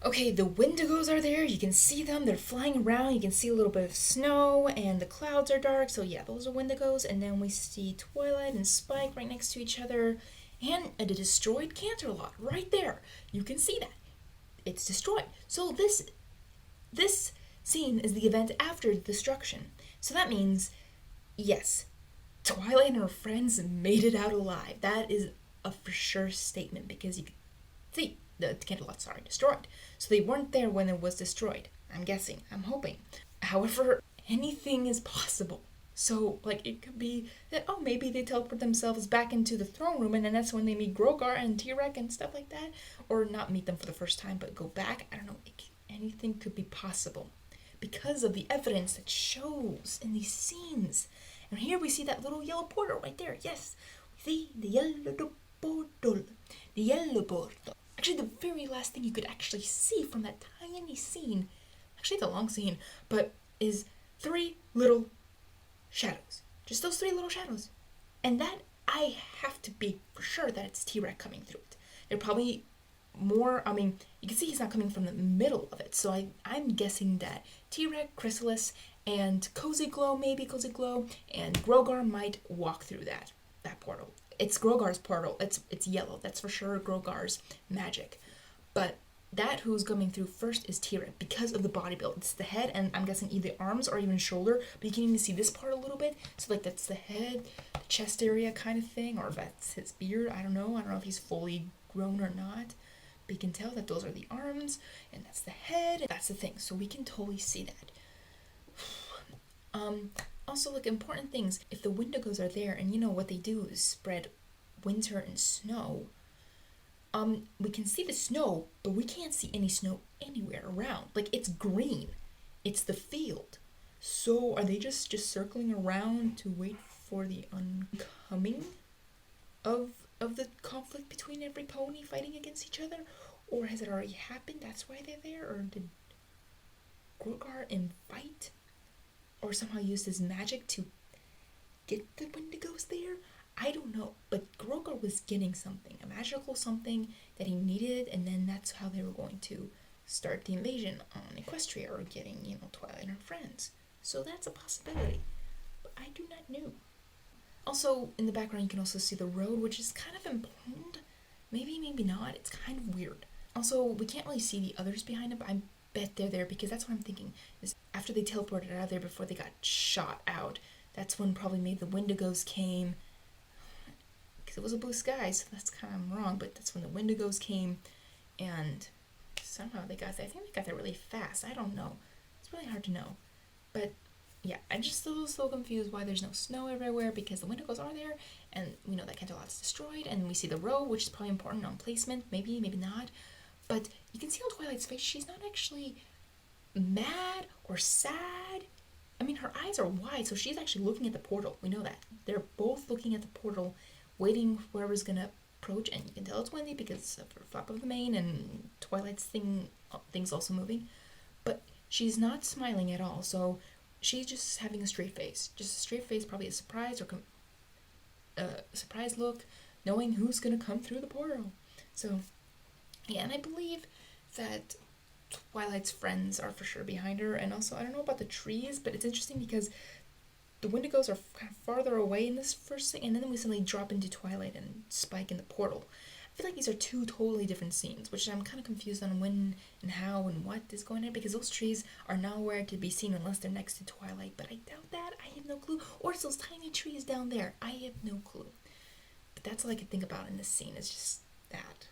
Okay, the Wendigos are there. You can see them. They're flying around. You can see a little bit of snow, and the clouds are dark. So yeah, those are Wendigos. And then we see Twilight and Spike right next to each other, and a destroyed Canterlot right there. You can see that it's destroyed. So this scene is the event after the destruction. So that means yes, Twilight and her friends made it out alive. That is a for sure statement because you can see the Canterlot, sorry, destroyed. So they weren't there when it was destroyed. I'm guessing. I'm hoping. However, anything is possible. So, like, it could be that, oh, maybe they teleport themselves back into the throne room and then that's when they meet Grogar and T-Rex and stuff like that. Or not meet them for the first time, but go back. I don't know. Anything could be possible because of the evidence that shows in these scenes. And here we see that little yellow portal right there. Yes, we see the yellow portal. The yellow portal. Actually, the very last thing you could actually see from that tiny scene, actually it's a long scene, but is three little shadows. Just those three little shadows. And that, I have to be for sure that it's T-Rex coming through it. They're probably more, I mean, you can see he's not coming from the middle of it, so I'm guessing that T-Rex, Chrysalis, and Cozy Glow, and Grogar might walk through that portal. It's Grogar's portal. It's yellow. That's for sure Grogar's magic. But that who's coming through first is T-Rex because of the body build. It's the head and I'm guessing either arms or even shoulder, but you can even see this part a little bit. So like that's the head, the chest area kind of thing, or that's his beard. I don't know if he's fully grown or not. But you can tell that those are the arms and that's the head. That's the thing. So we can totally see that. Also, like, important things, if the Wendigos are there, and you know what they do is spread winter and snow, we can see the snow, but we can't see any snow anywhere around. Like, it's green. It's the field. So, are they just circling around to wait for the oncoming of the conflict between every pony fighting against each other? Or has it already happened? That's why they're there? Or did Grogar invite or somehow used his magic to get the Wendigos there? I don't know, but Grogar was getting something, a magical something that he needed, and then that's how they were going to start the invasion on Equestria, or getting, Twilight and her friends. So that's a possibility, but I do not know. Also, in the background, you can also see the road, which is kind of important. Maybe, maybe not. It's kind of weird. Also, we can't really see the others behind it, but I bet they're there because that's what I'm thinking. Is after they teleported out of there before they got shot out, that's when probably maybe the Wendigos came. Because it was a blue sky, so that's kind of wrong, but that's when the Wendigos came, and somehow they got there. I think they got there really fast. I don't know. It's really hard to know. But yeah, I'm just a little so confused why there's no snow everywhere, because the Wendigos are there, and we know that Canterlot's destroyed, and we see the road, which is probably important on placement, maybe, maybe not. But you can see on Twilight's face, she's not actually mad or sad. I mean, her eyes are wide, so she's actually looking at the portal. We know that. They're both looking at the portal, waiting for whoever's gonna approach, and you can tell it's Wendy because of her flap of the mane and Twilight's thing's also moving. But she's not smiling at all, so she's just having a straight face. Just a straight face, probably a surprise or surprise look, knowing who's gonna come through the portal. So yeah, and I believe that Twilight's friends are for sure behind her, and also I don't know about the trees, but it's interesting because the Wendigos are kind of farther away in this first thing, and then we suddenly drop into Twilight and Spike in the portal. I feel like these are two totally different scenes, which I'm kind of confused on when and how and what is going on, because those trees are nowhere to be seen unless they're next to Twilight, but I doubt that. I have no clue. Or it's those tiny trees down there. I have no clue. But that's all I could think about in this scene, is just that.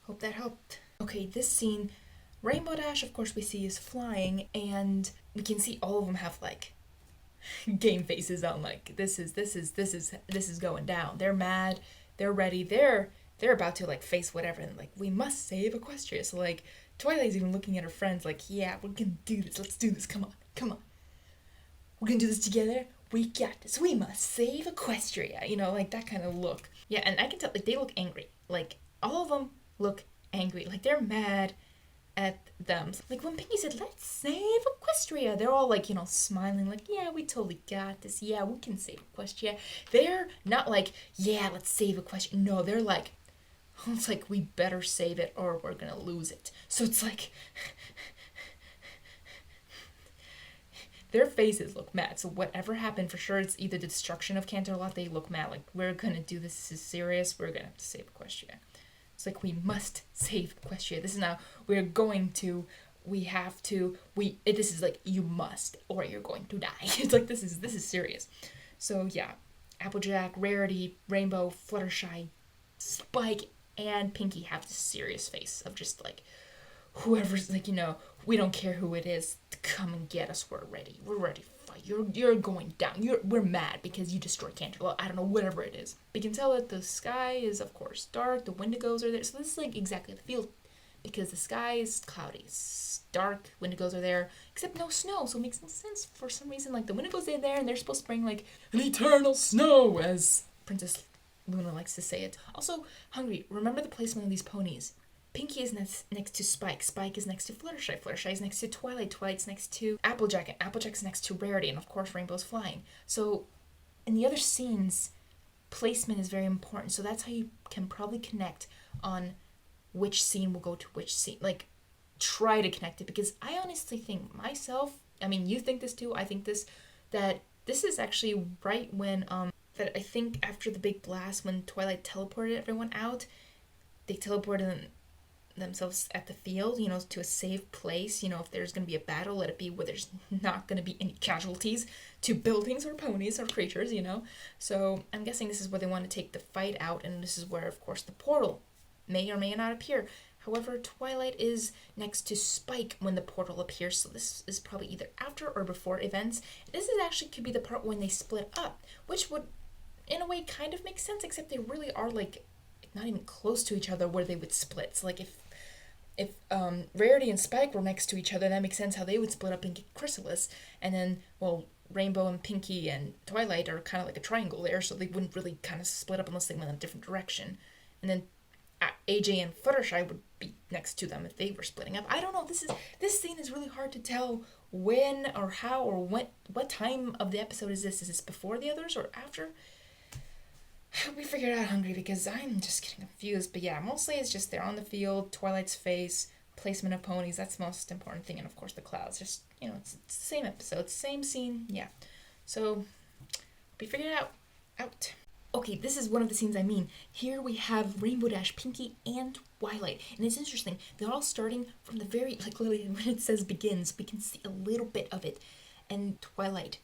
Hope that helped. Okay, this scene, Rainbow Dash, of course, we see is flying, and we can see all of them have, like, game faces on, like, this is going down. They're mad, they're ready, they're about to, like, face whatever, and, like, we must save Equestria. So, like, Twilight's even looking at her friends like, yeah, we're gonna do this, let's do this, come on. We're gonna do this together, we got this, we must save Equestria, like, that kind of look. Yeah, and I can tell, like, they look angry. Like, all of them look angry, like, they're mad at them. Like, when Pinky said, let's save Equestria, they're all, like, smiling, like, yeah, we totally got this, yeah, we can save Equestria. They're not like, yeah, let's save Equestria. No, they're like, It's like, we better save it or we're gonna lose it. So it's like, their faces look mad. So whatever happened, for sure, it's either the destruction of Canterlot. They look mad. Like, we're gonna do this. This is serious. We're gonna have to save Equestria. It's like, we must save Equestria. This is now. We're going to. We have to. This is like, you must, or you're going to die. It's like, this is serious. So yeah, Applejack, Rarity, Rainbow, Fluttershy, Spike, and Pinky have this serious face of just like, whoever's like, we don't care who it is, come and get us. We're ready. We're ready to fight. You're going down. We're mad because you destroyed Canterlot. I don't know, whatever it is. We can tell that the sky is, of course, dark. The Wendigos are there. So this is like exactly the field, because the sky is cloudy. It's dark. Wendigos are there, except no snow. So it makes no sense for some reason. Like, the Wendigos are there and they're supposed to bring like an eternal snow, as Princess Luna likes to say it. Also, Hungry, remember the placement of these ponies. Pinky is next to Spike. Spike is next to Fluttershy. Fluttershy is next to Twilight. Twilight's next to Applejack. And Applejack's next to Rarity. And of course, Rainbow's flying. So in the other scenes, placement is very important. So that's how you can probably connect on which scene will go to which scene. Like, try to connect it. Because I honestly think myself, I mean, you think this too, I think this, that this is actually right when, that I think after the big blast, when Twilight teleported everyone out, they teleported themselves at the field, to a safe place. If there's going to be a battle, let it be where there's not going to be any casualties to buildings or ponies or creatures, So I'm guessing this is where they want to take the fight out, and this is where, of course, the portal may or may not appear. However, Twilight is next to Spike when the portal appears, so this is probably either after or before events. This is actually could be the part when they split up, which would, in a way, kind of make sense, except they really are, like, not even close to each other where they would split. So, like, if Rarity and Spike were next to each other, that makes sense how they would split up and get Chrysalis. And then, well, Rainbow and Pinky and Twilight are kind of like a triangle there, so they wouldn't really kind of split up unless they went in a different direction. And then AJ and Fluttershy would be next to them if they were splitting up. I don't know. This scene is really hard to tell when or how or what time of the episode is this. Is this before the others or after? We figured out, Hungry, because I'm just getting confused. But yeah, mostly it's just they're on the field, Twilight's face, placement of ponies. That's the most important thing. And of course the clouds. Just, it's the same episode, same scene. Yeah. So we figured it out. Okay, this is one of the scenes I mean. Here we have Rainbow Dash, Pinky, and Twilight. And it's interesting. They're all starting from the very, like, literally when it says begins, we can see a little bit of it. And Twilight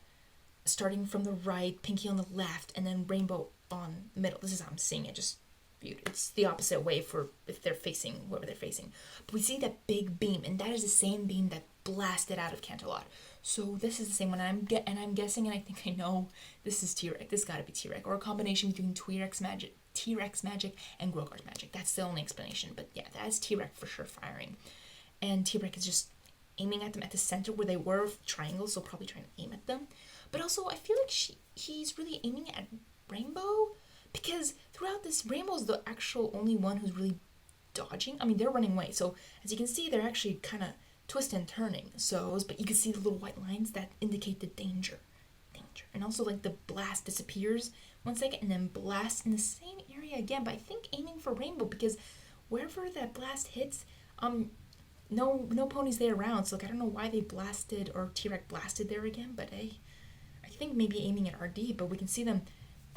starting from the right, Pinky on the left, and then Rainbow on the middle. This is how I'm seeing it, just viewed. It's the opposite way for if they're facing whoever they're facing. But we see that big beam, and that is the same beam that blasted out of Canterlot. So this is the same one, and I'm guessing, and I think I know, this is T-Rex. This gotta be T-Rex, or a combination between T-Rex magic and Grogar's magic. That's the only explanation. But yeah, that is T-Rex for sure firing. And T-Rex is just aiming at them at the center where they were triangles, so probably trying to aim at them. But also, I feel like he's really aiming at Rainbow, because throughout this, Rainbow's the actual only one who's really dodging. I mean, they're running away, so as you can see, they're actually kind of twisting and turning. But you can see the little white lines that indicate the danger. And also, like, the blast disappears 1 second and then blasts in the same area again. But I think aiming for Rainbow, because wherever that blast hits, no ponies there around. So, like, I don't know why they blasted, or T-Rex blasted there again, but I think maybe aiming at RD, but we can see them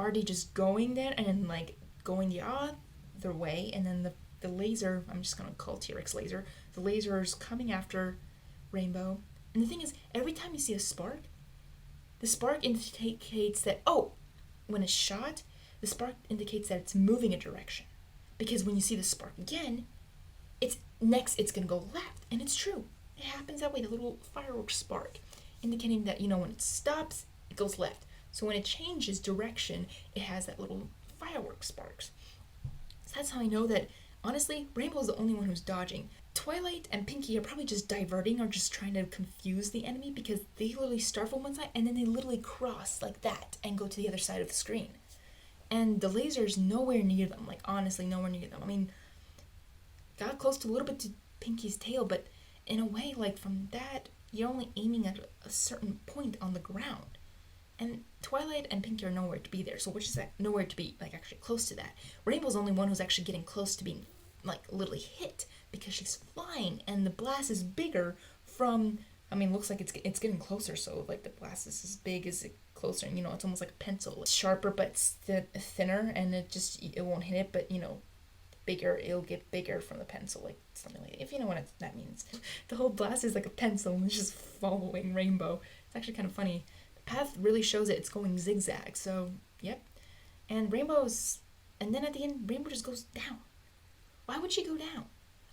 RD just going there and then, like, going the other way, and then the laser, I'm just gonna call T-Rex laser, the laser is coming after Rainbow. And the thing is, every time you see a spark, the spark indicates that, when it's shot, the spark indicates that it's moving a direction. Because when you see the spark again, it's gonna go left. And it's true. It happens that way, the little fireworks spark, indicating that, when it stops, it goes left. So when it changes direction, it has that little fireworks sparks. So that's how I know that, honestly, Rainbow's the only one who's dodging. Twilight and Pinky are probably just diverting or just trying to confuse the enemy, because they literally start from one side and then they literally cross like that and go to the other side of the screen. And the laser's nowhere near them, like, honestly, nowhere near them. I mean, got close to a little bit to Pinky's tail, but in a way, like, from that, you're only aiming at a certain point on the ground. And Twilight and Pinkie are nowhere to be there. So which is that nowhere to be like actually close to that. Rainbow's the only one who's actually getting close to being like literally hit because she's flying, and the blast is bigger from. I mean, looks like it's getting closer. So like the blast is as big as it closer, and it's almost like a pencil. It's sharper but it's thinner, and it won't hit it, but bigger, it'll get bigger from the pencil, like something like that, if you know what that means. The whole blast is like a pencil and it's just following Rainbow. It's actually kind of funny. The path really shows it's going zigzag, so yep. And and then at the end, Rainbow just goes down. Why would she go down?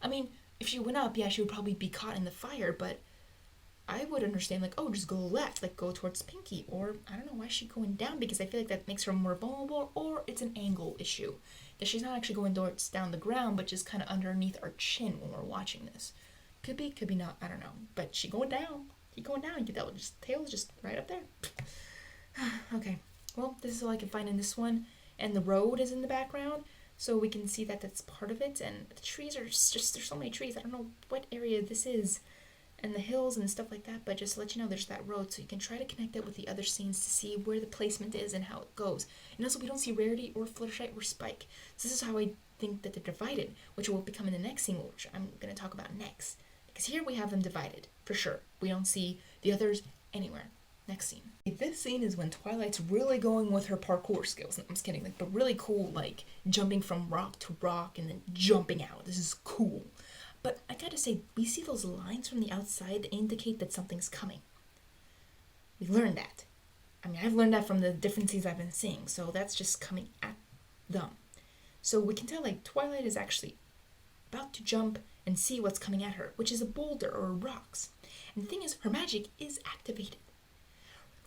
I mean, if she went up, yeah, she would probably be caught in the fire, but I would understand, like, oh, just go left, like, go towards Pinkie, or, I don't know, why is she going down, because I feel like that makes her more vulnerable, or it's an angle issue, that she's not actually going towards down the ground, but just kind of underneath our chin when we're watching this. Could be not, I don't know, but she going down, you can tell, just tail's just right up there. Okay, well, this is all I can find in this one, and the road is in the background, so we can see that that's part of it, and the trees are just there's so many trees, I don't know what area this is, and the hills and stuff like that, but just to let you know, there's that road, so you can try to connect it with the other scenes to see where the placement is and how it goes. And also, we don't see Rarity or Fluttershy or Spike. So this is how I think that they're divided, which will become in the next scene, which I'm going to talk about next. Because here we have them divided, for sure. We don't see the others anywhere. Next scene. This scene is when Twilight's really going with her parkour skills. I'm just kidding, but really cool, like, jumping from rock to rock and then jumping out. This is cool. But I gotta say, we see those lines from the outside that indicate that something's coming. We learned that. I mean, I've learned that from the different scenes I've been seeing, so that's just coming at them. So we can tell, like, Twilight is actually about to jump and see what's coming at her, which is a boulder or rocks. And the thing is, her magic is activated.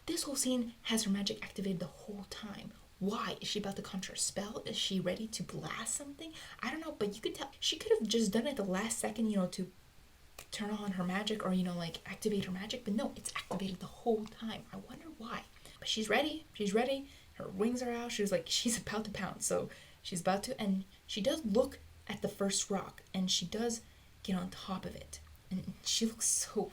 This whole scene has her magic activated the whole time. Why? Is she about to conjure a spell? Is she ready to blast something? I don't know, but you could tell. She could have just done it the last second, to turn on her magic or, like, activate her magic. But no, it's activated the whole time. I wonder why. But she's ready. She's ready. Her wings are out. She's about to pounce. So she's about to, and she does look at the first rock, and she does get on top of it. And she looks so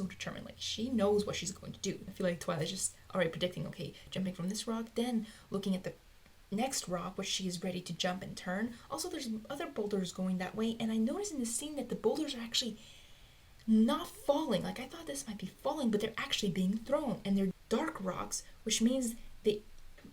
determined. Like, she knows what she's going to do. I feel like Twilight's just already predicting, okay, jumping from this rock, then looking at the next rock, which she is ready to jump and turn. Also, there's other boulders going that way, and I noticed in the scene that the boulders are actually not falling. Like, I thought this might be falling, but they're actually being thrown, and they're dark rocks, which means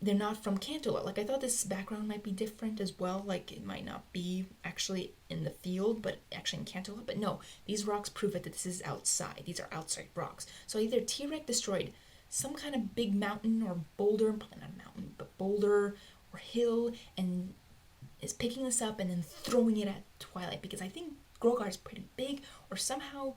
they're not from Canterlot. Like, I thought this background might be different as well. Like, it might not be actually in the field, but actually in Canterlot. But no, these rocks prove it that this is outside. These are outside rocks. So either T-Rex destroyed some kind of big mountain or boulder, probably not a mountain, but boulder or hill, and is picking this up and then throwing it at Twilight. Because I think Grogar's pretty big, or somehow,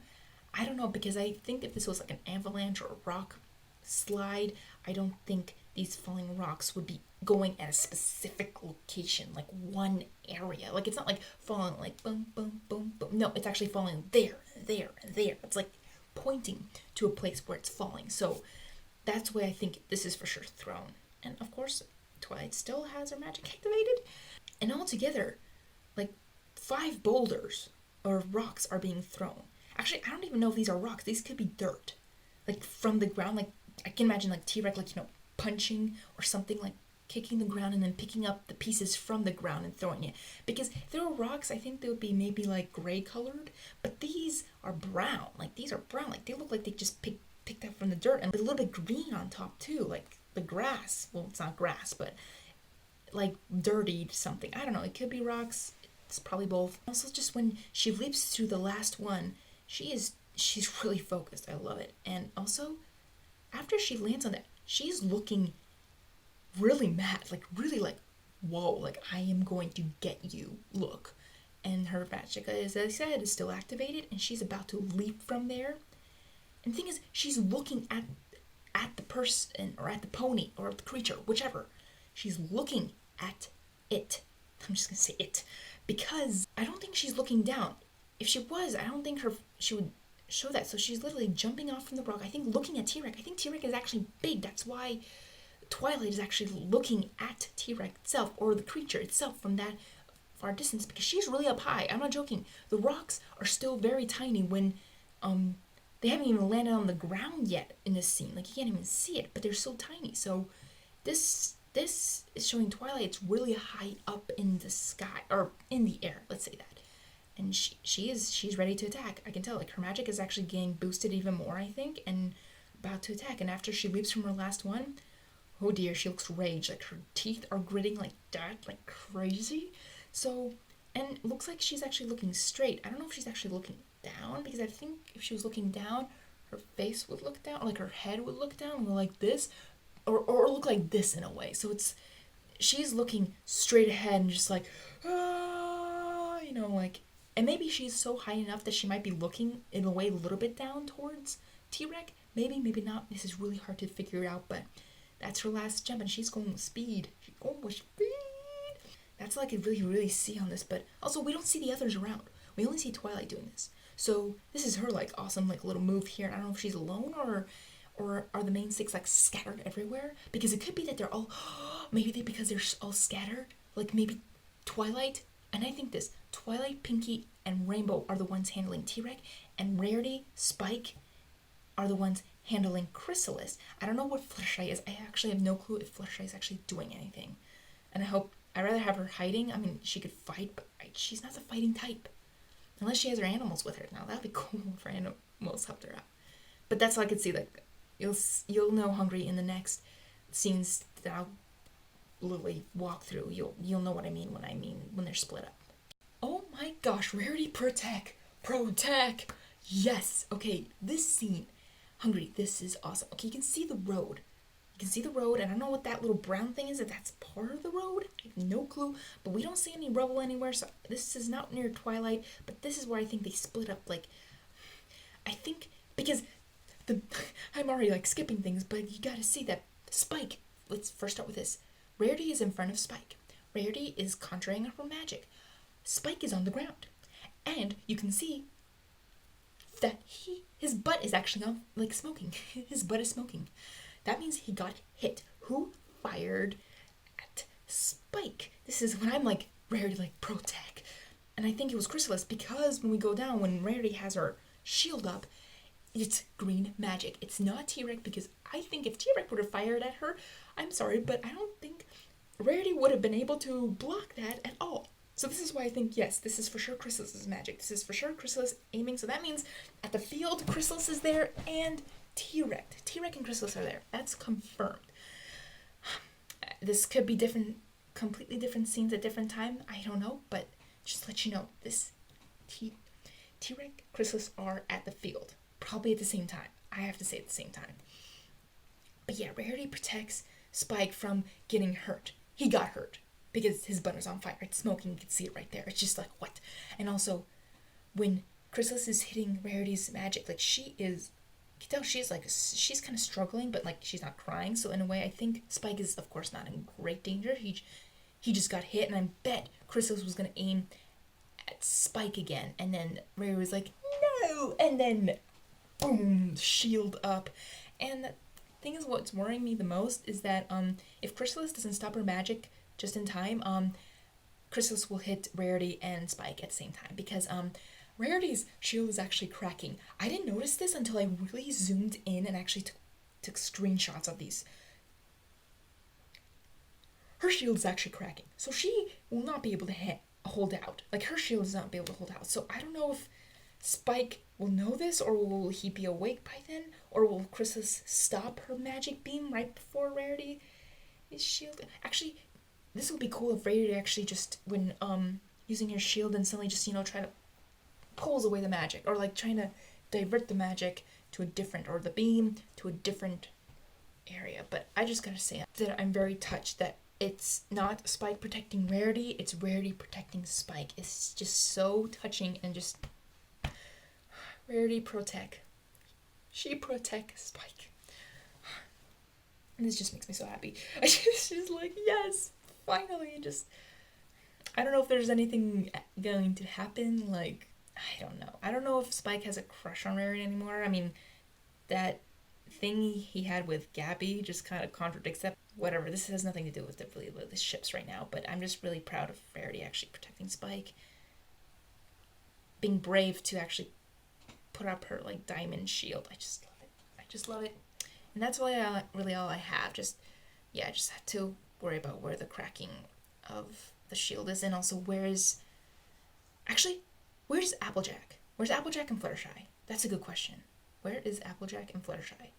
I don't know, because I think if this was like an avalanche or a rock slide, I don't think these falling rocks would be going at a specific location, like one area. Like, it's not like falling like boom, boom, boom, boom. No, it's actually falling there, there, and there. It's like pointing to a place where it's falling. So that's why I think this is for sure thrown. And of course, Twilight still has her magic activated. And altogether, like 5 boulders or rocks are being thrown. Actually, I don't even know if these are rocks. These could be dirt. Like, from the ground. Like, I can imagine like T-Rex, like, punching or something, like kicking the ground and then picking up the pieces from the ground and throwing it. Because if there were rocks, I think they would be maybe like gray colored, but these are brown. Like, these are brown. Like, they look like they just picked up from the dirt, and a little bit green on top too, like the grass. Well, it's not grass, but like dirty something. I don't know. It could be rocks. It's probably both. Also, just when she leaps through the last one, she's really focused. I love it. And also, after she lands on that, she's looking really mad, like really like, whoa, like, I am going to get you, look. And her magic, as I said, is still activated, and she's about to leap from there. And the thing is, she's looking at the person, or at the pony, or the creature, whichever. She's looking at it. I'm just gonna say it. Because I don't think she's looking down. If she was, I don't think she would show that. So she's literally jumping off from the rock, I think looking at T-Rex. I think T-Rex is actually big. That's why Twilight is actually looking at T-Rex itself, or the creature itself, from that far distance, because she's really up high. I'm not joking. The rocks are still very tiny when they haven't even landed on the ground yet in this scene. Like, you can't even see it, but they're so tiny. So this is showing Twilight's really high up in the sky, or in the air, let's say that. And she's ready to attack. I can tell, like, her magic is actually getting boosted even more, I think, and about to attack. And after she leaps from her last one, oh dear, she looks rage. Like, her teeth are gritting like that, like crazy. So, and it looks like she's actually looking straight. I don't know if she's actually looking down, because I think if she was looking down, her face would look down, like her head would look down, like this, or look like this in a way. So she's looking straight ahead and just like, ah, like, and maybe she's so high enough that she might be looking in a way a little bit down towards T-Rex. Maybe not. This is really hard to figure out, but that's her last jump, and she's going with speed. She's going with speed. That's all I could really see on this, but also we don't see the others around. We only see Twilight doing this. So this is her, like, awesome, like, little move here. I don't know if she's alone or are the main six, like, scattered everywhere? Because it could be that they're all, maybe because they're all scattered. Like, maybe Twilight, and I think this, Twilight, Pinkie, and Rainbow are the ones handling T-Rex, and Rarity, Spike are the ones handling Chrysalis. I don't know what Fluttershy is. I actually have no clue if Fluttershy is actually doing anything. And I'd rather have her hiding. I mean, she could fight, but she's not the fighting type. Unless she has her animals with her. Now, that would be cool if her animals helped her out. But that's all I could see. Like, you'll know Hungry in the next scenes that I'll literally walk through. You'll know what I mean when they're split up. Oh my gosh, Rarity Protec. Yes. Okay, this scene. Hungry, this is awesome. Okay, you can see the road. And I don't know what that little brown thing is, if that's part of the road. I have no clue, but we don't see any rubble anywhere, so this is not near Twilight, but this is where I think they split up, like, I think, because I'm already, like, skipping things, but you gotta see that Spike, let's first start with this. Rarity is in front of Spike. Rarity is conjuring her magic. Spike is on the ground, and you can see that his butt is actually on, like, smoking. His butt is smoking. That means he got hit. Who fired at Spike? This is when I'm like, Rarity, like, Protec. And I think it was Chrysalis, because when we go down, when Rarity has her shield up, it's green magic. It's not T-Rex, because I think if T-Rex would have fired at her, I'm sorry, but I don't think Rarity would have been able to block that at all. So this is why I think, yes, this is for sure Chrysalis's magic. This is for sure Chrysalis aiming. So that means at the field, Chrysalis is there, and T-Rex and Chrysalis are there. That's confirmed. This could be completely different scenes at different time. I don't know, but just let you know, this T-Rex, Chrysalis are at the field, probably at the same time. I have to say at the same time. But yeah, Rarity protects Spike from getting hurt. He got hurt because his butt is on fire. It's smoking. You can see it right there. It's just like, what? And also, when Chrysalis is hitting Rarity's magic, like, you can tell she's kind of struggling, but, like, she's not crying. So in a way, I think Spike is, of course, not in great danger. He just got hit, and I bet Chrysalis was gonna aim at Spike again, and then Rarity was like, no, and then boom, shield up. And the thing is, what's worrying me the most is that if Chrysalis doesn't stop her magic just in time, Chrysalis will hit Rarity and Spike at the same time, because Rarity's shield is actually cracking. I didn't notice this until I really zoomed in and actually took screenshots of these. Her shield is actually cracking, so she will not be able to hold out. Like, her shield is not be able to hold out. So I don't know if Spike will know this, or will he be awake by then, or will Chrysalis stop her magic beam right before Rarity is shielded? Actually, this would be cool if Rarity actually just, when using her shield, and suddenly just, try to pulls away the magic, or like trying to divert the magic to a different, or the beam to a different area. But I just gotta say that I'm very touched that it's not Spike protecting Rarity, it's Rarity protecting Spike. It's just so touching, and just Rarity Protec. She protects Spike. And this just makes me so happy. It's just like, yes, finally. I don't know if there's anything going to happen, like, I don't know. I don't know if Spike has a crush on Rarity anymore. I mean, that thing he had with Gabby just kind of contradicts that. Whatever, this has nothing to do with the ships right now, but I'm just really proud of Rarity actually protecting Spike. Being brave to actually put up her like diamond shield. I just love it. I just love it. And that's really all I have. Just have to worry about where the cracking of the shield is, and also where's Applejack? Where's Applejack and Fluttershy? That's a good question. Where is Applejack and Fluttershy?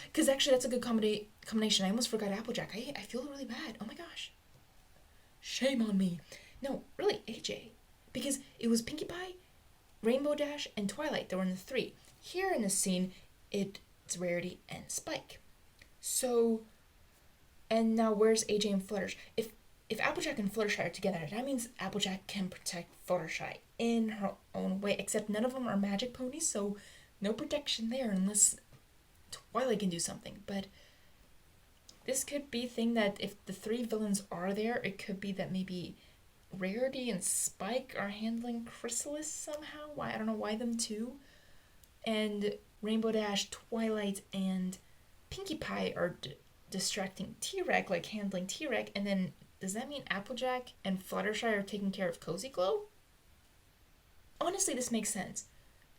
Because actually, that's a good combination. I almost forgot Applejack. I feel really bad. Oh my gosh. Shame on me. No, really, AJ. Because it was Pinkie Pie, Rainbow Dash, and Twilight. They were in the 3. Here in this scene, it's Rarity and Spike. So, and now where's AJ and Fluttershy? If Applejack and Fluttershy are together, that means Applejack can protect Fluttershy in her own way, except none of them are magic ponies, so no protection there unless Twilight can do something. But this could be a thing that if the 3 villains are there, it could be that maybe Rarity and Spike are handling Chrysalis somehow. Why? I don't know why them two. And Rainbow Dash, Twilight, and Pinkie Pie are distracting T-Rex, like handling T-Rex, and then does that mean Applejack and Fluttershy are taking care of Cozy Glow? Honestly, this makes sense.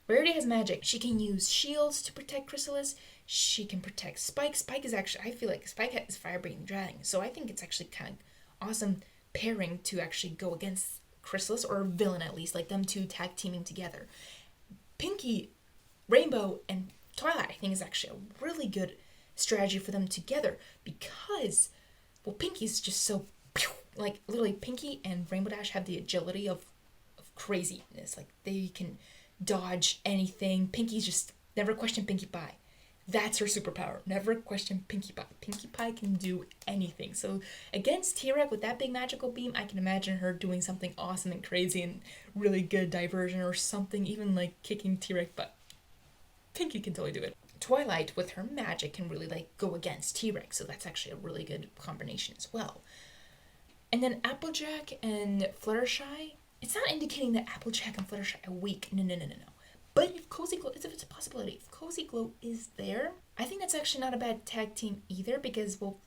Rarity has magic. She can use shields to protect Chrysalis. She can protect Spike. Spike is actually, I feel like Spike is fire-breathing dragon, so I think it's actually kind of awesome pairing to actually go against Chrysalis, or a villain at least, like them two tag teaming together. Pinkie, Rainbow, and Twilight, I think, is actually a really good strategy for them together because, well, Pinkie's just so, like, literally Pinkie and Rainbow Dash have the agility of craziness. Like, they can dodge anything. Pinkie's just, never question Pinkie Pie. That's her superpower. Never question Pinkie Pie. Pinkie Pie can do anything. So against T-Rex with that big magical beam, I can imagine her doing something awesome and crazy and really good diversion or something, even like kicking T-Rex butt. Pinkie can totally do it. Twilight with her magic can really like go against T-Rex, so that's actually a really good combination as well. And then Applejack and Fluttershy, it's not indicating that Applejack and Fluttershy are weak. No. But if Cozy Glow, if it's a possibility, if Cozy Glow is there, I think that's actually not a bad tag team either because, well,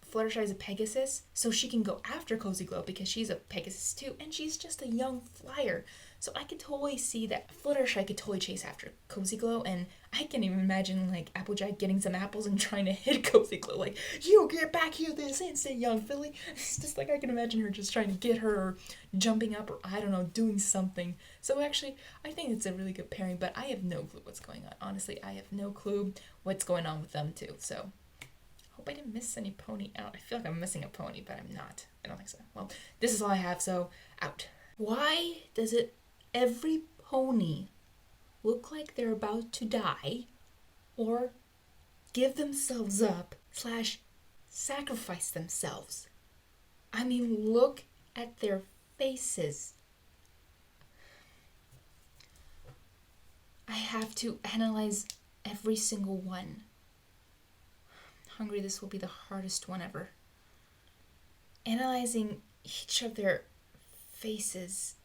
Fluttershy is a Pegasus, so she can go after Cozy Glow because she's a Pegasus too, and she's just a young flyer. So I could totally see that Fluttershy could totally chase after Cozy Glow, and I can even imagine, like, Applejack getting some apples and trying to hit Cozy Glow, like, you get back here this instant, young filly. It's just like I can imagine her just trying to get her, or jumping up, or I don't know, doing something. So actually, I think it's a really good pairing, but I have no clue what's going on. Honestly, I have no clue what's going on with them too, so hope I didn't miss any pony out. I feel like I'm missing a pony, but I'm not. I don't think so. Well, this is all I have, so out. Why does it every pony look like they're about to die or give themselves up / sacrifice themselves? I mean, look at their faces. I have to analyze every single one. Hungry, this will be the hardest one ever. Analyzing each of their faces.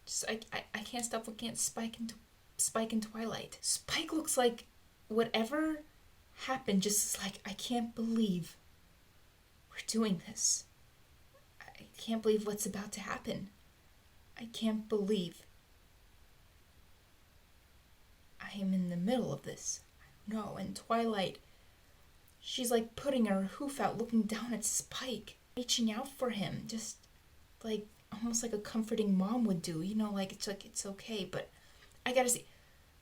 Just I can't stop looking at Spike and Twilight. Spike looks like whatever happened, just like, I can't believe we're doing this. I can't believe what's about to happen. I can't believe I am in the middle of this. No, and Twilight, she's like putting her hoof out, looking down at Spike, reaching out for him, just like almost like a comforting mom would do, you know, like it's okay. But I gotta see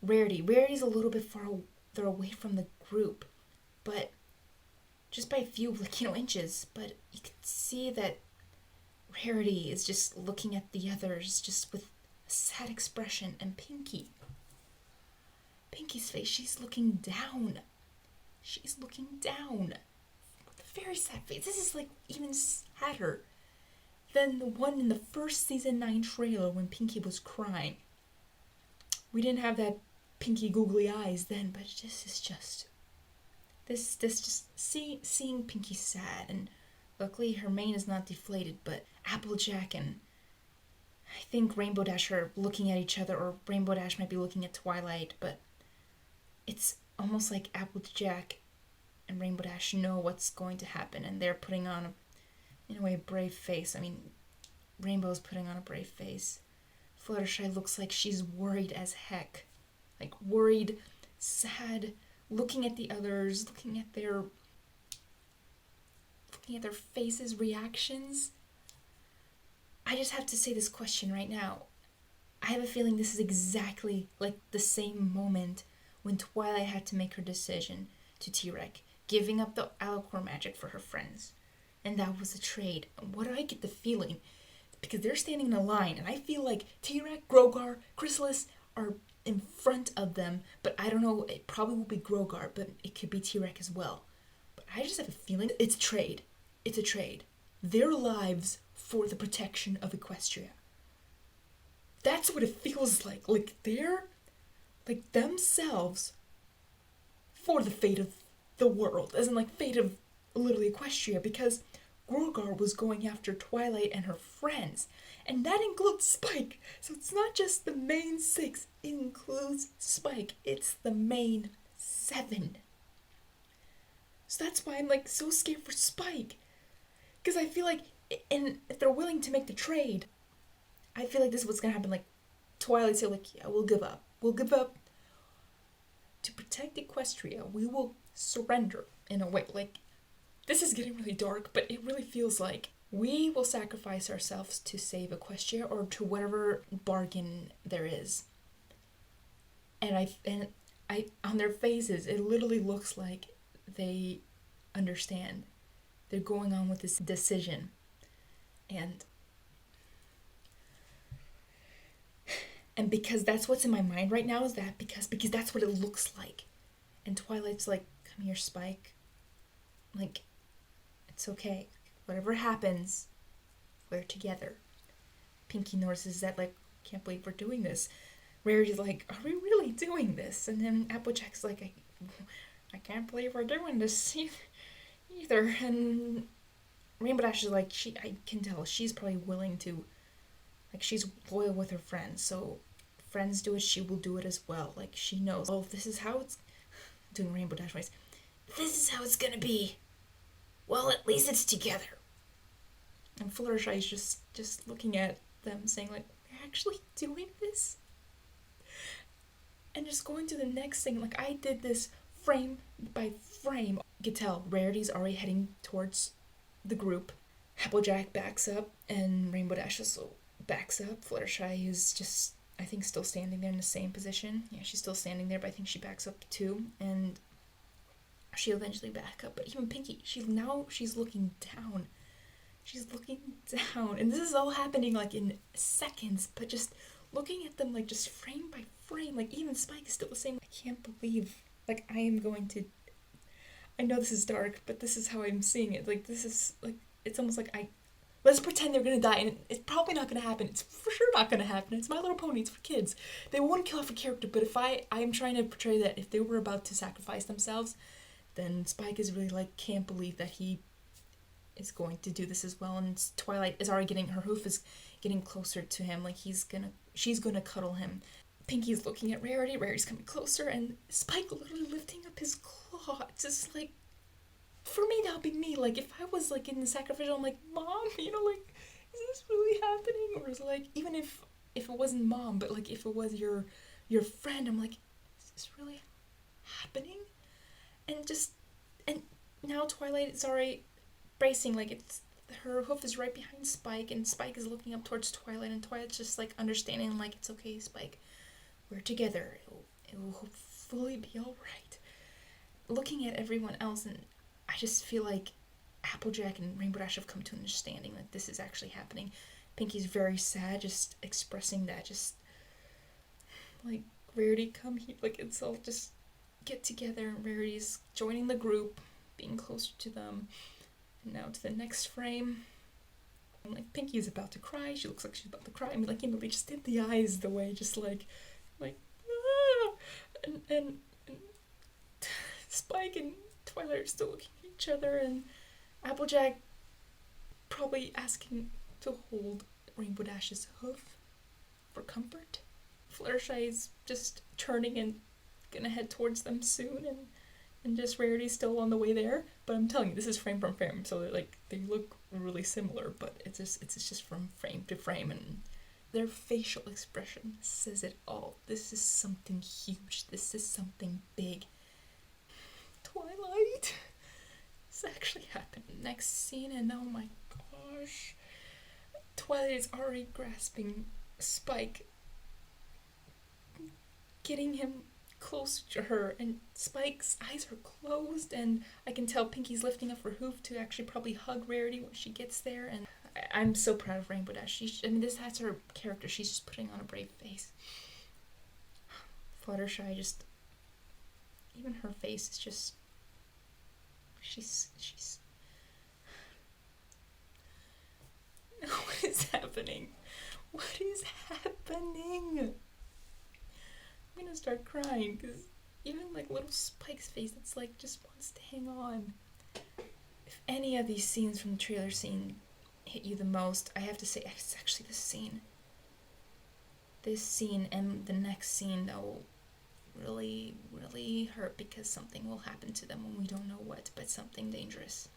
Rarity's a little bit farther away from the group, but just by a few, like, you know, inches. But you can see that Rarity is just looking at the others just with a sad expression. And Pinkie's face, she's looking down. She's looking down with a very sad face. This is like even sadder than the one in the first season 9 trailer when Pinkie was crying. We didn't have that Pinkie googly eyes then, but this is just seeing Pinkie sad, and luckily her mane is not deflated, but Applejack and I think Rainbow Dash are looking at each other, or Rainbow Dash might be looking at Twilight, but it's almost like Applejack and Rainbow Dash know what's going to happen, and they're putting on, in a way, a brave face. I mean, Rainbow's putting on a brave face. Fluttershy looks like she's worried as heck. Like, worried, sad, looking at the others, looking at their faces, reactions. I just have to say this question right now. I have a feeling this is exactly like the same moment when Twilight had to make her decision to T-Rex, giving up the Alicorn magic for her friends. And that was a trade. What do I get the feeling? Because they're standing in a line, and I feel like T-Rex, Grogar, Chrysalis are in front of them, but I don't know, it probably will be Grogar, but it could be T-Rex as well. But I just have a feeling it's a trade. It's a trade. Their lives for the protection of Equestria. That's what it feels like. Like they're, like themselves for the fate of the world. As in like fate of literally Equestria, because Grogar was going after Twilight and her friends. And that includes Spike. So it's not just the main 6. It includes Spike. It's the main 7. So that's why I'm like so scared for Spike. Because I feel like, and if they're willing to make the trade, I feel like this is what's going to happen. Like, Twilight say like, yeah, we'll give up. We'll give up. To protect Equestria, we will surrender in a way. Like, this is getting really dark, but it really feels like we will sacrifice ourselves to save Equestria or to whatever bargain there is. And I on their faces, it literally looks like they understand. They're going on with this decision. And because that's what's in my mind right now is that because that's what it looks like. And Twilight's like, come here, Spike. Like, it's okay. Whatever happens, we're together. Pinkie notices that, like, can't believe we're doing this. Rarity's like, are we really doing this? And then Applejack's like, I can't believe we're doing this either. And Rainbow Dash is like, I can tell she's probably willing to, like, she's loyal with her friends. So friends do it, she will do it as well. Like, she knows, oh, this is how it's, doing Rainbow Dash voice, this is how it's gonna be. Well, at least it's together. And Fluttershy is just looking at them saying like, we're actually doing this? And just going to the next thing, like I did this frame by frame. You could tell Rarity's already heading towards the group. Applejack backs up and Rainbow Dash also backs up. Fluttershy is just, I think, still standing there in the same position. Yeah, she's still standing there, but I think she backs up too. And she'll eventually back up. But even Pinkie, she's looking down. She's looking down. And this is all happening like in seconds, but just looking at them like just frame by frame. Like even Spike is still the same. I can't believe, like I know this is dark, but this is how I'm seeing it. Like this is like, it's almost like let's pretend they're gonna die, and it's probably not gonna happen. It's for sure not gonna happen. It's My Little Pony, it's for kids. They won't kill off a character, but if I'm trying to portray that if they were about to sacrifice themselves, then Spike is really like, can't believe that he is going to do this as well. And Twilight is already her hoof is getting closer to him, like she's gonna cuddle him. Pinkie's looking at Rarity, Rarity's coming closer, and Spike literally lifting up his claw. It's just like, for me, that would be me. Like, if I was, like, in the sacrificial, I'm like, Mom, you know, like, is this really happening? Or is it, like, even if it wasn't Mom, but, like, if it was your friend, I'm like, is this really happening? And now Twilight is already bracing, like, her hoof is right behind Spike, and Spike is looking up towards Twilight, and Twilight's just, like, understanding, like, it's okay, Spike. We're together. It will hopefully be alright. Looking at everyone else, and I just feel like Applejack and Rainbow Dash have come to an understanding that this is actually happening. Pinkie's very sad, just expressing that, just like, Rarity, come here, like, it's all just get together, and Rarity's joining the group, being closer to them. And now to the next frame. And, like, Pinkie is about to cry. She looks like she's about to cry. I mean, like, you know, they just did the eyes the way, just like, ah! And Spike and Twilight are still looking at each other, and Applejack probably asking to hold Rainbow Dash's hoof for comfort. Fluttershy is just turning and gonna head towards them soon, and just Rarity's still on the way there. But I'm telling you, this is frame from frame, so like they look really similar, but it's just from frame to frame, and their facial expression says it all. This is something huge. This is something big. Twilight. This actually happened. Next scene, and oh my gosh, Twilight is already grasping Spike, getting him close to her, and Spike's eyes are closed, and I can tell Pinky's lifting up her hoof to actually probably hug Rarity when she gets there, and I'm so proud of Rainbow Dash. That's her character. She's just putting on a brave face. Fluttershy, just, even her face is just, she's what is happening? What is happening? I'm gonna start crying, because even like little Spike's face, it's like just wants to hang on. If any of these scenes from the trailer scene hit you the most, I have to say it's actually this scene. This scene and the next scene that will really, really hurt, because something will happen to them when we don't know what, but something dangerous.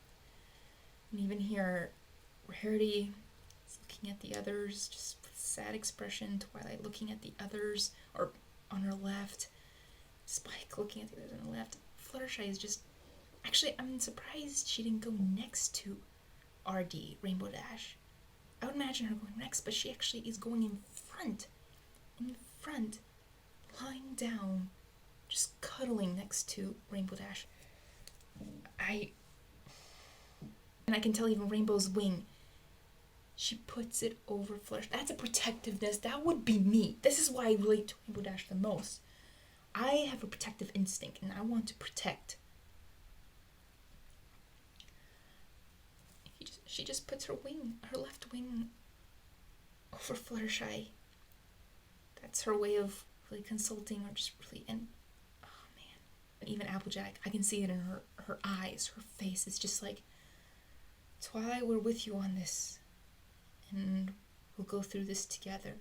And even here, Rarity is looking at the others, just with sad expression. Twilight looking at the others, or on her left. Spike looking at the others on the left. Fluttershy is just, actually, I'm surprised she didn't go next to RD, Rainbow Dash. I would imagine her going next, but she actually is going in front, lying down, just cuddling next to Rainbow Dash. And I can tell even Rainbow's wing, she puts it over Fluttershy. That's a protectiveness. That would be me. This is why I relate to Rainbow Dash the most. I have a protective instinct, and I want to protect. She just puts her left wing over Fluttershy. That's her way of really consulting, or just really, and oh man. And even Applejack, I can see it in her eyes, her face. It's just like, Twilight, we're with you on this, and we'll go through this together.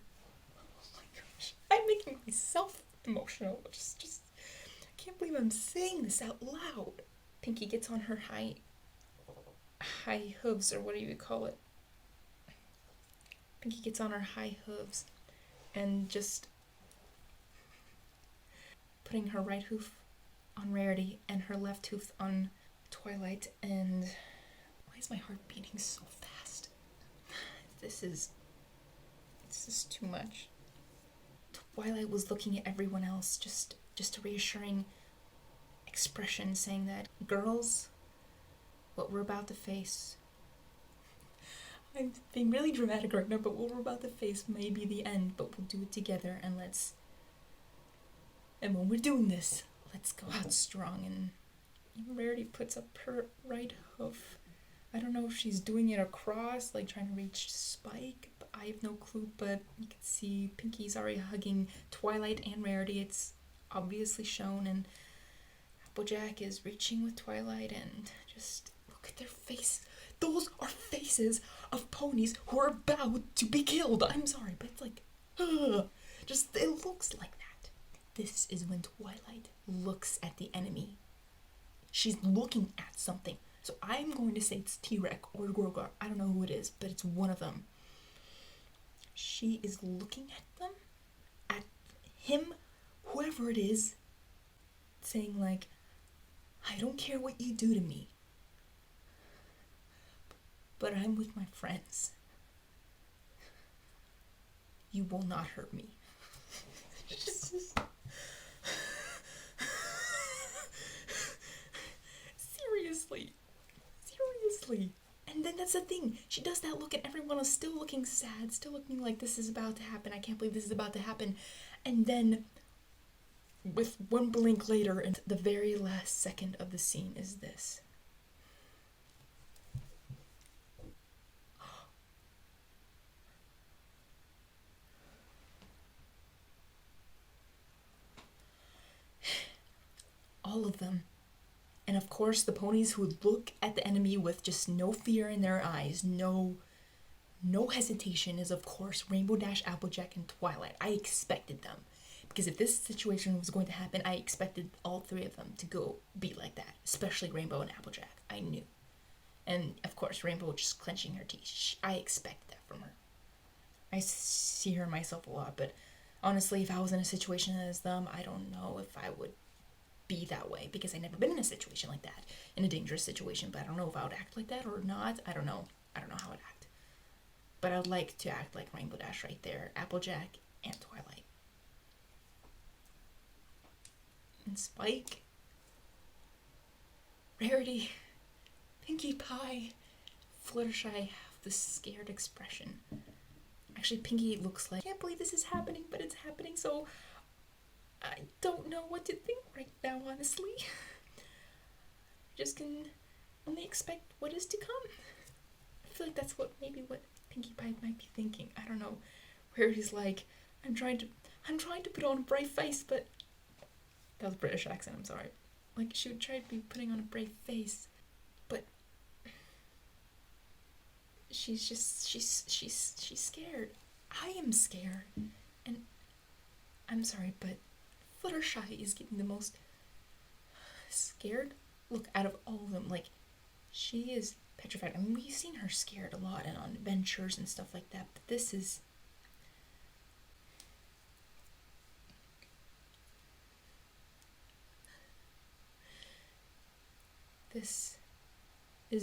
Oh my gosh, I'm making myself emotional. Just I can't believe I'm saying this out loud. Pinky gets on her high hooves, or what do you call it? Pinky gets on her high hooves and just putting her right hoof on Rarity and her left hoof on Twilight. And why is my heart beating so fast? This is too much. Twilight was looking at everyone else, just a reassuring expression, saying that, girls, what we're about to face, I'm being really dramatic right now, but what we're about to face may be the end, but we'll do it together, and when we're doing this, let's go out strong. And even Rarity puts up her right hoof. I don't know if she's doing it across, like trying to reach Spike, but I have no clue, but you can see Pinky's already hugging Twilight and Rarity. It's obviously shown, and Applejack is reaching with Twilight, and just look at their face. Those are faces of ponies who are about to be killed. I'm sorry, but it's like, just, it looks like that. This is when Twilight looks at the enemy. She's looking at something. So I'm going to say it's T-Rex or Grogar. I don't know who it is, but it's one of them. She is looking at them, at him, whoever it is, saying like, I don't care what you do to me, but I'm with my friends. You will not hurt me. Seriously. And then that's the thing. She does that look, and everyone is still looking sad, still looking like this is about to happen. I can't believe this is about to happen. And then, with one blink later, and the very last second of the scene is this. All of them. And of course, the ponies who look at the enemy with just no fear in their eyes, no hesitation, is of course Rainbow Dash, Applejack, and Twilight. I expected them. Because if this situation was going to happen, I expected all three of them to go be like that. Especially Rainbow and Applejack. I knew. And of course, Rainbow just clenching her teeth. I expect that from her. I see her myself a lot, but honestly, if I was in a situation as them, I don't know if I would be that way, because I've never been in a situation like that, in a dangerous situation, but I don't know if I would act like that or not. I don't know how I'd act. But I'd like to act like Rainbow Dash right there, Applejack, and Twilight. And Spike, Rarity, Pinkie Pie, Fluttershy have this scared expression. Actually, Pinkie looks like, I can't believe this is happening, but it's happening, so I don't know what to think right now, honestly. Just can only expect what is to come. I feel like that's what Pinkie Pie might be thinking. I don't know. Rarity's like, I'm trying to put on a brave face, but that was a British accent, I'm sorry. Like, she would try to be putting on a brave face, but she's scared. I am scared. And I'm sorry, but Fluttershy is getting the most scared look out of all of them. Like, she is petrified. I mean, we've seen her scared a lot and on adventures and stuff like that, but this is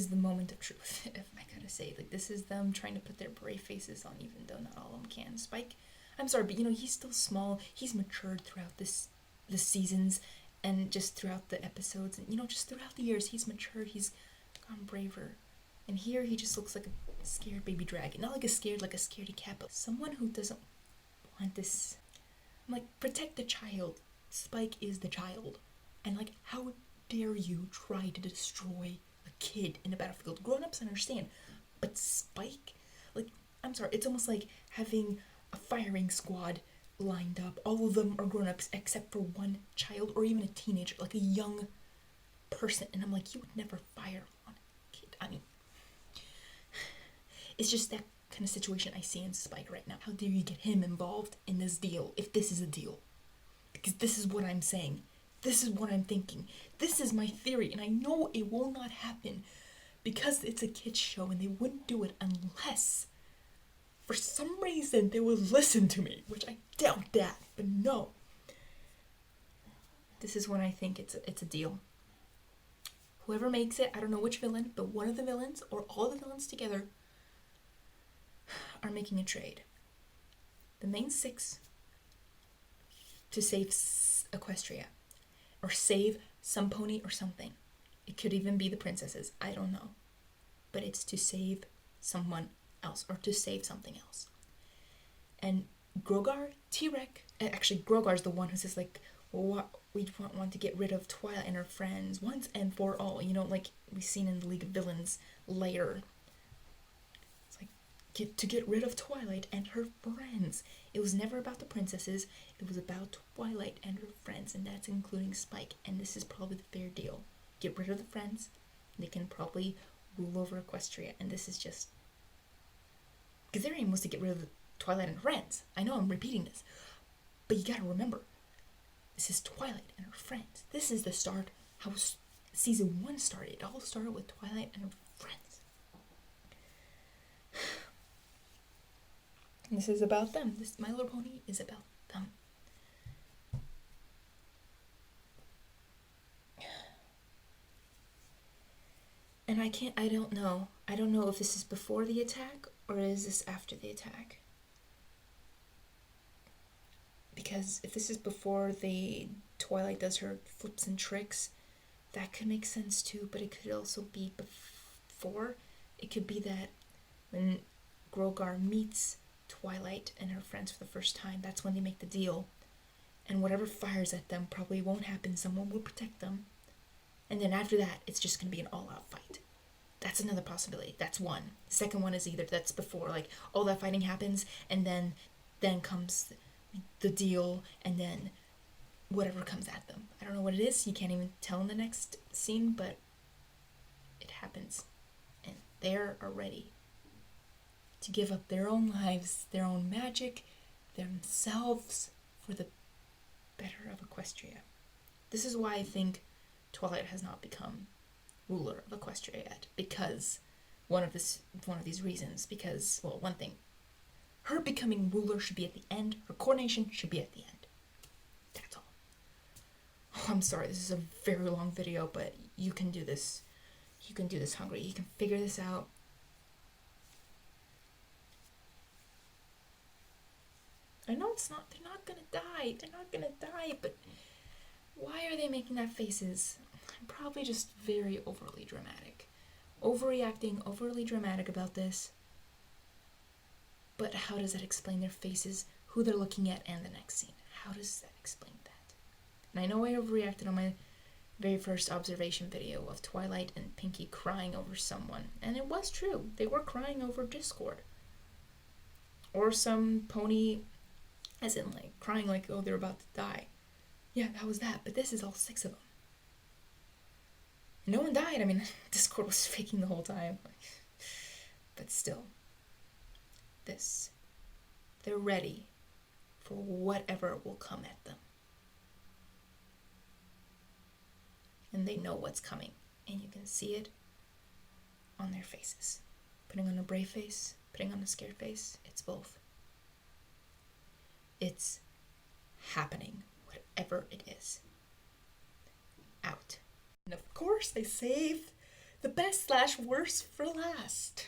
the moment of truth, if I gotta say. Like, this is them trying to put their brave faces on, even though not all of them can. Spike, I'm sorry, but he's still small. He's matured throughout the seasons and just throughout the episodes, and just throughout the years, he's matured. He's gone braver. And here he just looks like a scared baby dragon. Not like a scaredy cat, but someone who doesn't want this. I'm like, protect the child. Spike is the child. And like, how dare you try to destroy a kid in a battlefield? Grown-ups understand, but Spike, like, I'm sorry, it's almost like having a firing squad lined up. All of them are grown-ups except for one child or even a teenager, like a young person. And I'm like, you would never fire on a kid. I mean, it's just that kind of situation I see in Spike right now. How dare you get him involved in this deal, if this is a deal? Because this is what I'm saying. This is what I'm thinking. This is my theory, and I know it will not happen because it's a kids show, and they wouldn't do it unless, for some reason, they would listen to me, which I doubt that, but no. This is when I think it's a deal. Whoever makes it, I don't know which villain, but one of the villains, or all the villains together, are making a trade. The main six to save Equestria. Or save some pony or something. It could even be the princesses. I don't know. But it's to save someone else. Or to save something else. And Grogar, T-Rex... Actually, Grogar's the one who says, like, well, we want to get rid of Twilight and her friends once and for all. Like we've seen in the League of Villains later. It's like, to get rid of Twilight and her friends. It was never about the princesses. It was about Twilight and her friends, and that's including Spike. And this is probably the fair deal. Get rid of the friends, and they can probably rule over Equestria. And this is just... because their aim was to get rid of Twilight and her friends. I know I'm repeating this, but you gotta remember, this is Twilight and her friends. This is the start, how season 1 started. It all started with Twilight and her friends. This is about them. This My Little Pony is about them. And I don't know. I don't know if this is before the attack or is this after the attack. Because if this is before the Twilight does her flips and tricks, that could make sense too, but it could also be before. It could be that when Grogar meets Twilight and her friends for the first time, that's when they make the deal. And whatever fires at them probably won't happen. Someone will protect them. And then after that, it's just going to be an all-out fight. That's another possibility. That's one. The second one is either that's before, like, all that fighting happens, and then comes the deal, and then whatever comes at them. I don't know what it is. You can't even tell in the next scene, but it happens. And they are ready to give up their own lives, their own magic, themselves, for the better of Equestria. This is why I think Twilight has not become ruler of Equestria yet, because one of these reasons. Because, well, one thing, her becoming ruler should be at the end. Her coronation should be at the end. That's all. Oh, I'm sorry, this is a very long video, but you can do this. You can do this, Hungry. You can figure this out. I know they're not gonna die. They're not gonna die, but why are they making that faces? I'm probably just very overly dramatic. Overreacting, overly dramatic about this. But how does that explain their faces, who they're looking at, and the next scene? How does that explain that? And I know I overreacted on my very first observation video of Twilight and Pinkie crying over someone. And it was true. They were crying over Discord. Or some pony, as in like crying like, oh, they're about to die. Yeah, that was that. But this is all 6 of them. No one died. I mean, Discord was faking the whole time. But still. They're ready for whatever will come at them. And they know what's coming. And you can see it on their faces. Putting on a brave face, putting on a scared face, it's both. It's happening, whatever it is. Out. And of course, they save the best / worst for last.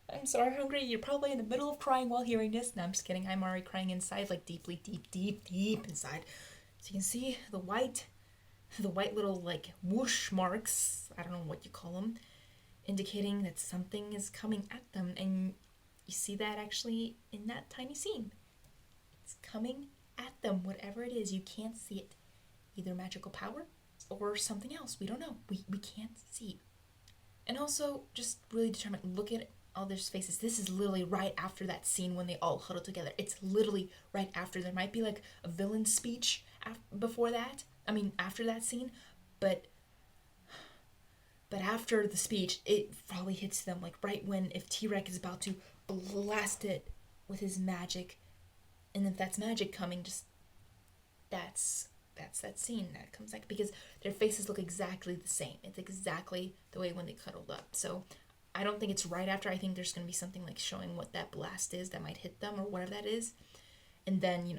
I'm sorry, Hungry, you're probably in the middle of crying while hearing this. No, I'm just kidding. I'm already crying inside, like deeply, deep inside. So you can see the white little like whoosh marks, I don't know what you call them, indicating that something is coming at them. And you see that actually in that tiny scene. It's coming at them, whatever it is. You can't see it. Either magical power or something else. We don't know. We can't see. And also, just really determined, look at all their faces. This is literally right after that scene when they all huddle together. It's literally right after. There might be like a villain speech before that. I mean, after that scene. But after the speech, it probably hits them like right when, if T-Rex is about to blast it with his magic. And if that's magic coming, just that's that scene that comes back, because their faces look exactly the same. It's exactly the way when they cuddled up. So I don't think it's right after. I think there's going to be something like showing what that blast is that might hit them or whatever that is. And then,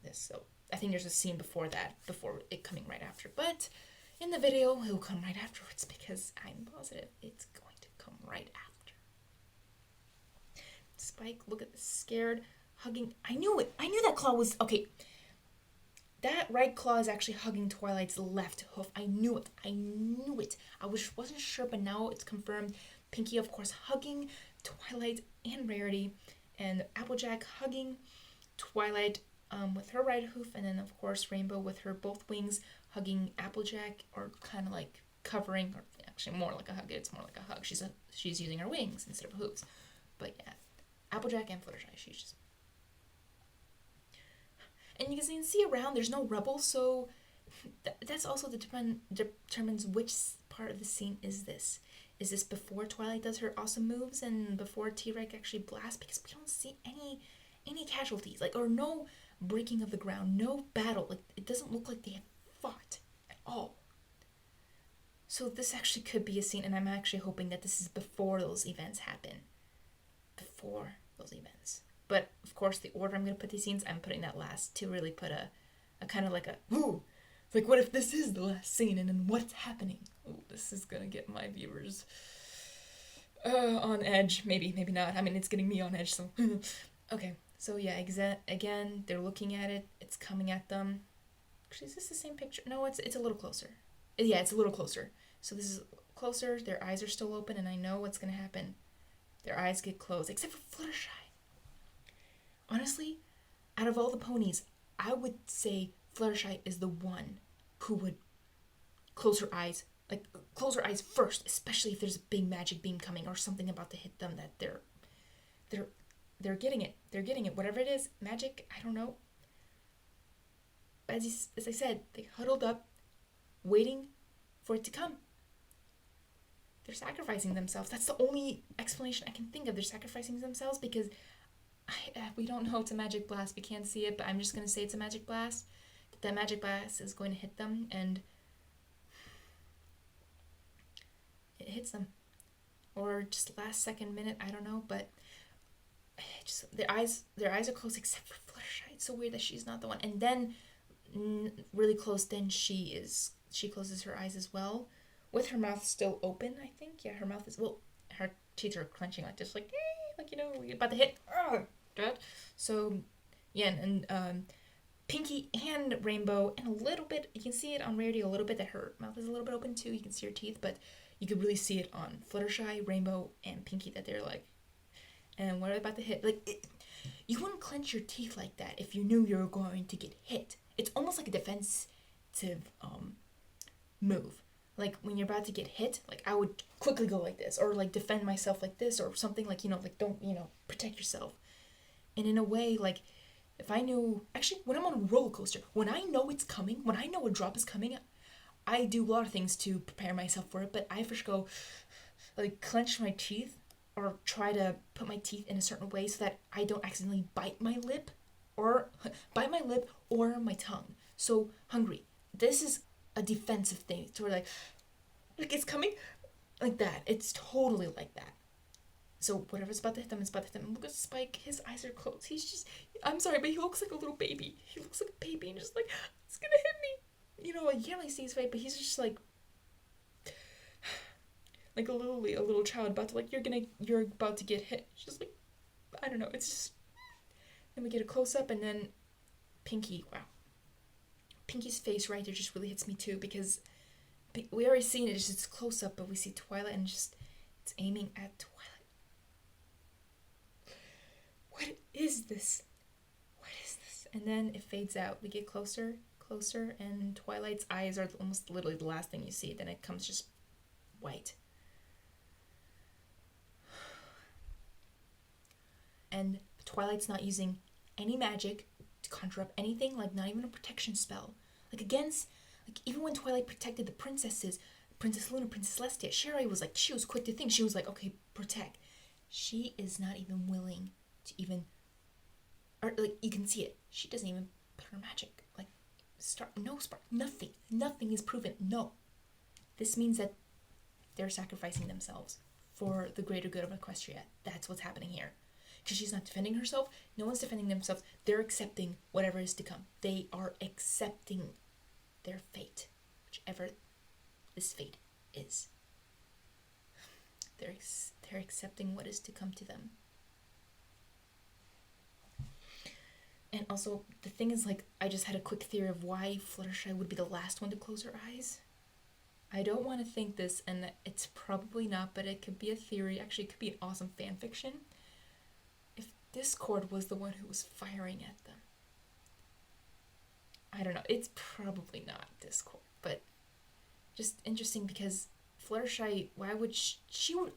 this. So I think there's a scene before that, before it coming right after. But in the video, it'll come right afterwards, because I'm positive it's going to come right after. Spike, look at this, scared, hugging. I knew it. I knew that claw was... Okay. That right claw is actually hugging Twilight's left hoof. I knew it. I wasn't sure, but now it's confirmed. Pinkie, of course, hugging Twilight and Rarity. And Applejack hugging Twilight with her right hoof. And then, of course, Rainbow with her both wings hugging Applejack, or kind of like covering, or actually more like a hug. It's more like a hug. She's using her wings instead of hooves. But yeah, Applejack and Fluttershy, she's just... And you can see around, there's no rubble, so that's also determines which part of the scene is this. Is this before Twilight does her awesome moves and before T-Rex actually blasts? Because we don't see any casualties, like, or no breaking of the ground, no battle. Like, it doesn't look like they have fought at all. So this actually could be a scene, and I'm actually hoping that this is before those events happen. Before those events. But, of course, the order I'm going to put these scenes, I'm putting that last to really put a kind of like a, ooh, like, what if this is the last scene, and then what's happening? Ooh, this is going to get my viewers on edge. Maybe not. I mean, it's getting me on edge, so. Okay, so yeah, again, they're looking at it. It's coming at them. Actually, is this the same picture? No, it's a little closer. Yeah, it's a little closer. So this is closer. Their eyes are still open, and I know what's going to happen. Their eyes get closed, except for Fluttershy. Honestly, out of all the ponies, I would say Fluttershy is the one who would close her eyes first, especially if there's a big magic beam coming or something about to hit them that they're getting it. They're getting it. Whatever it is, magic, I don't know. But as I said, they huddled up, waiting for it to come. They're sacrificing themselves. That's the only explanation I can think of. They're sacrificing themselves because we don't know it's a magic blast. We can't see it, but I'm just going to say it's a magic blast. That magic blast is going to hit them, and hits them. Or just last second minute, I don't know, but just their eyes are closed except for Fluttershy. It's so weird that she's not the one. And then really close, then she closes her eyes as well, with her mouth still open, I think. Yeah, her mouth is, well, her teeth are clenching like this, like, like, you're about to hit. So, yeah, and Pinky and Rainbow, and a little bit, you can see it on Rarity a little bit, that her mouth is a little bit open too. You can see her teeth, but you could really see it on Fluttershy, Rainbow, and Pinky, that they're like, and what are they about to hit? Like, you wouldn't clench your teeth like that if you knew you were going to get hit. It's almost like a defensive move. Like, when you're about to get hit, like, I would quickly go like this, or like defend myself like this, or something, like, like, don't, protect yourself. And in a way, like, if I knew, actually, when I'm on a roller coaster, when I know it's coming, when I know a drop is coming, I do a lot of things to prepare myself for it, but I first go, like, clench my teeth, or try to put my teeth in a certain way so that I don't accidentally bite my lip, or my tongue. So, hungry. This is a defensive thing. It's sort of like it's coming, like that. It's totally like that. So whatever's about to hit them is about to hit them. Look at Spike. His eyes are closed. He's just, I'm sorry, but he looks like a little baby. He looks like a baby and just like, it's gonna hit me. Like, you can't really see his face, but he's just like a little child about to, like, you're about to get hit. It's just like, I don't know. It's just, then we get a close up, and then Pinky. Wow. Pinky's face right there just really hits me too, because we already seen it. It's close up, but we see Twilight, and just, it's aiming at Twilight. What is this? What is this? And then it fades out. We get closer, and Twilight's eyes are almost literally the last thing you see. Then it comes just white. And Twilight's not using any magic to conjure up anything, like not even a protection spell. Like, against, like, even when Twilight protected the princesses, Princess Luna, Princess Celestia, Sherry was like, she was quick to think. She was like, okay, protect. She is not even willing to even, or, like, you can see it. She doesn't even put her magic, like, spark, nothing is proven. No. This means that they're sacrificing themselves for the greater good of Equestria. That's what's happening here. Because she's not defending herself. No one's defending themselves. They're accepting whatever is to come. They are accepting their fate, whichever this fate is. They're accepting what is to come to them. And also, the thing is, like, I just had a quick theory of why Fluttershy would be the last one to close her eyes. I don't want to think this, and it's probably not, but it could be a theory. Actually, it could be an awesome fan fiction. If Discord was the one who was firing at them. I don't know. It's probably not Discord, but just interesting, because Fluttershy, why would she would,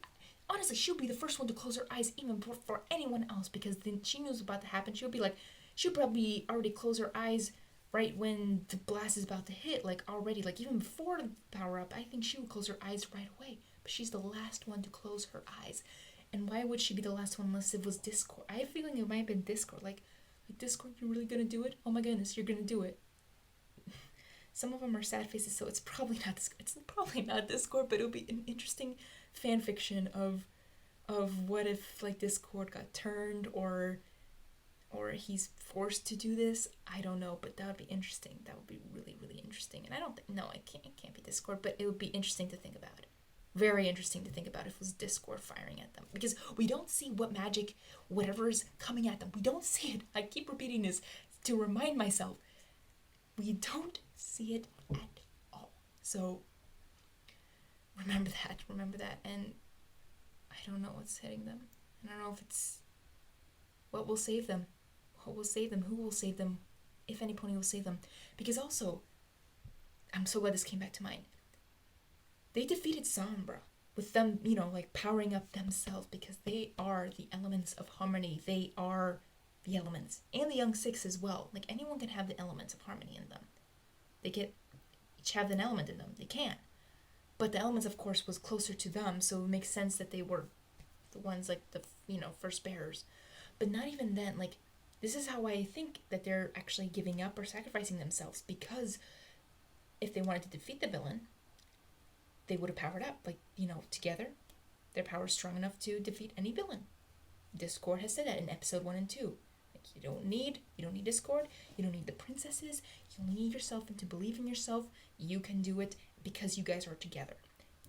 honestly, she would be the first one to close her eyes even before anyone else, because then she knew it was about to happen. She would be like, she would probably already close her eyes right when the blast is about to hit, like, already, like, even before the power up. I think she would close her eyes right away, but she's the last one to close her eyes. And why would she be the last one unless it was Discord? I have a feeling it might have been Discord. Like Discord, you're really gonna do it? Oh my goodness, you're gonna do it. Some of them are sad faces, so it's probably not Discord, but it would be an interesting fan fiction of what if, like, Discord got turned, or he's forced to do this. I don't know, but that would be interesting. That would be really, really interesting. And I don't think, no, it can't be Discord, but it would be interesting to think about. Very interesting to think about if it was Discord firing at them, because we don't see what magic, whatever is coming at them. We don't see it. I keep repeating this to remind myself. We don't see it at all. So remember that. And I don't know what's hitting them. I don't know if it's what will save them. What will save them? Who will save them? If any pony will save them. Because also, I'm so glad this came back to mind. They defeated Sombra with them, like, powering up themselves, because they are the elements of harmony. They are the elements. And the Young Six as well. Like, anyone can have the elements of harmony in them. They each have an element in them. They can. But the elements, of course, was closer to them, so it makes sense that they were the ones, like, the, first bearers. But not even then, like, this is how I think that they're actually giving up or sacrificing themselves, because if they wanted to defeat the villain, they would have powered up. Like, together, their power is strong enough to defeat any villain. Discord has said that in episode 1 and 2. Like, you don't need Discord. You don't need the princesses. You only need yourself and to believe in yourself. You can do it because you guys are together.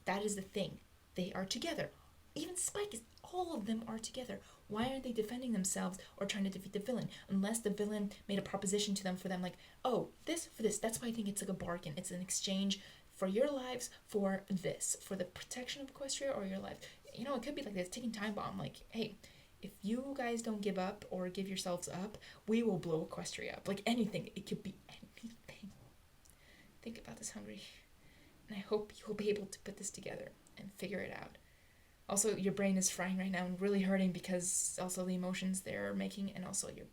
That is the thing. They are together. Even Spike is. All of them are together. Why aren't they defending themselves or trying to defeat the villain? Unless the villain made a proposition to them for them, like, oh, this for this. That's why I think it's like a bargain. It's an exchange for your lives for this, for the protection of Equestria or your life. It could be like this ticking time bomb. Like, hey, if you guys don't give up or give yourselves up, we will blow Equestria up. Like anything. It could be anything. Think about this, Hungry. And I hope you'll be able to put this together and figure it out. Also, your brain is frying right now and really hurting because also the emotions they're making, and also you're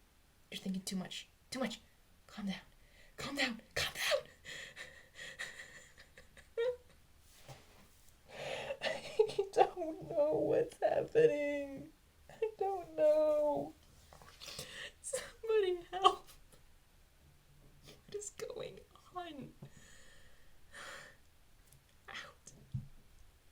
thinking too much. Too much. Calm down. Calm down. Calm down. I don't know what's happening. I don't know.